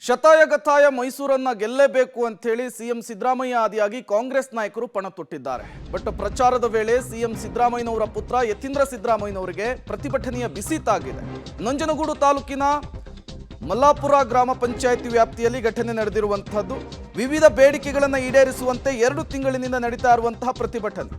ಶತಾಯಗತಾಯ ಮೈಸೂರನ್ನ ಗೆಲ್ಲೇಬೇಕು ಅಂತ ಹೇಳಿ ಸಿಎಂ ಸಿದ್ದರಾಮಯ್ಯ ಆದಿಯಾಗಿ ಕಾಂಗ್ರೆಸ್ ನಾಯಕರು ಪಣ ತೊಟ್ಟಿದ್ದಾರೆ. ಬಟ್ ಪ್ರಚಾರದ ವೇಳೆ ಸಿಎಂ ಸಿದ್ದರಾಮಯ್ಯನವರ ಪುತ್ರ ಯತೀಂದ್ರ ಸಿದ್ದರಾಮಯ್ಯನವರಿಗೆ ಪ್ರತಿಭಟನೆಯ ಬಿಸಿ ತಾಗಿದೆ. ನಂಜನಗೂಡು ತಾಲೂಕಿನ ಮಲ್ಲಾಪುರ ಗ್ರಾಮ ಪಂಚಾಯಿತಿ ವ್ಯಾಪ್ತಿಯಲ್ಲಿ ಘಟನೆ ನಡೆದಿರುವಂತಹದ್ದು. ವಿವಿಧ ಬೇಡಿಕೆಗಳನ್ನು ಈಡೇರಿಸುವಂತೆ 2 ತಿಂಗಳಿನಿಂದ ನಡೀತಾ ಇರುವಂತಹ ಪ್ರತಿಭಟನೆ.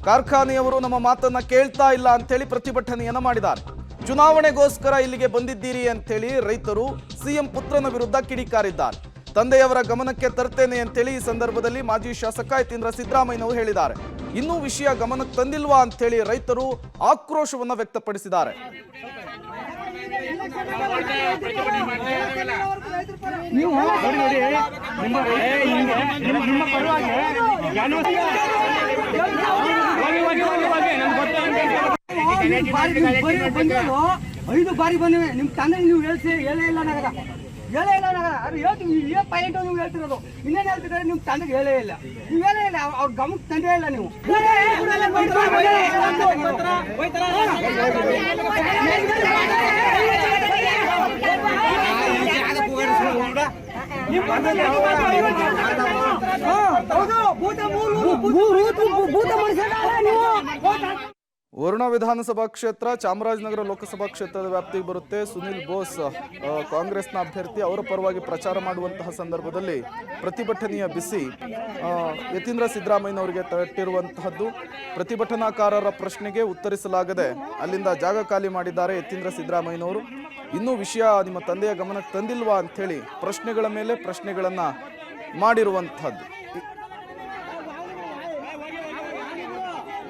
ಕಾರ್ಖಾನೆಯವರು ನಮ್ಮ ಮಾತನ್ನ ಕೇಳ್ತಾ ಇಲ್ಲ ಅಂತ ಹೇಳಿ ಪ್ರತಿಭಟನೆಯನ್ನ ಮಾಡಿದ್ದಾರೆ. ಚುನಾವಣೆಗೋಸ್ಕರ ಇಲ್ಲಿಗೆ ಬಂದಿದ್ದೀರಿ ಅಂತೇಳಿ ರೈತರು ಸಿಎಂ ಪುತ್ರನ ವಿರುದ್ಧ ಕಿಡಿಕಾರಿದ್ದಾರೆ. ತಂದೆಯವರ ಗಮನಕ್ಕೆ ತರ್ತೇನೆ ಅಂತೇಳಿ ಈ ಸಂದರ್ಭದಲ್ಲಿ ಮಾಜಿ ಶಾಸಕ ಯತೀಂದ್ರ ಸಿದ್ದರಾಮಯ್ಯನವರು ಹೇಳಿದ್ದಾರೆ. ಇನ್ನೂ ವಿಷಯ ಗಮನಕ್ಕೆ ತಂದಿಲ್ವಾ ಅಂತೇಳಿ ರೈತರು ಆಕ್ರೋಶವನ್ನು ವ್ಯಕ್ತಪಡಿಸಿದ್ದಾರೆ. ಐದು ಬಾರಿ ಬಂದಿವೆ. ನಿಮ್ ತಂದೆ ನೀವು ಹೇಳೇ ಇಲ್ಲ ನಗರ ಅದು ಹೇಳ್ತೀವಿ. ಇದೇ ಪೈಲಟ್ ನೀವು ಹೇಳ್ತಿರೋದು. ಇನ್ನೇನು ಹೇಳ್ತಿದ್ದಾರೆ? ನಿಮ್ ತಂದೆಗೆ ಹೇಳೇ ಇಲ್ಲ, ನೀವು ಹೇಳೇ ಇಲ್ಲ, ಅವ್ರ ಗಮನಕ್ಕೆ ತಂದೇ ಇಲ್ಲ ನೀವು. ವರುಣ ವಿಧಾನಸಭಾ ಕ್ಷೇತ್ರ ಚಾಮರಾಜನಗರ ಲೋಕಸಭಾ ಕ್ಷೇತ್ರದ ವ್ಯಾಪ್ತಿಗೆ ಬರುತ್ತೆ. ಸುನಿಲ್ ಬೋಸ್ ಕಾಂಗ್ರೆಸ್ನ ಅಭ್ಯರ್ಥಿ, ಅವರ ಪರವಾಗಿ ಪ್ರಚಾರ ಮಾಡುವಂತಹ ಸಂದರ್ಭದಲ್ಲಿ ಪ್ರತಿಭಟನೆಯ ಬಿಸಿ ಯತೀಂದ್ರ ಸಿದ್ದರಾಮಯ್ಯನವರಿಗೆ ತಟ್ಟಿರುವಂತಹದ್ದು. ಪ್ರತಿಭಟನಾಕಾರರ ಪ್ರಶ್ನೆಗೆ ಉತ್ತರಿಸಲಾಗದೆ ಅಲ್ಲಿಂದ ಜಾಗ ಖಾಲಿ ಮಾಡಿದ್ದಾರೆ ಯತೀಂದ್ರ ಸಿದ್ದರಾಮಯ್ಯನವರು. ಇನ್ನೂ ವಿಷಯ ನಿಮ್ಮ ತಂದೆಯ ಗಮನಕ್ಕೆ ತಂದಿಲ್ವಾ ಅಂಥೇಳಿ ಪ್ರಶ್ನೆಗಳ ಮೇಲೆ ಪ್ರಶ್ನೆಗಳನ್ನು ಮಾಡಿರುವಂತಹದ್ದು.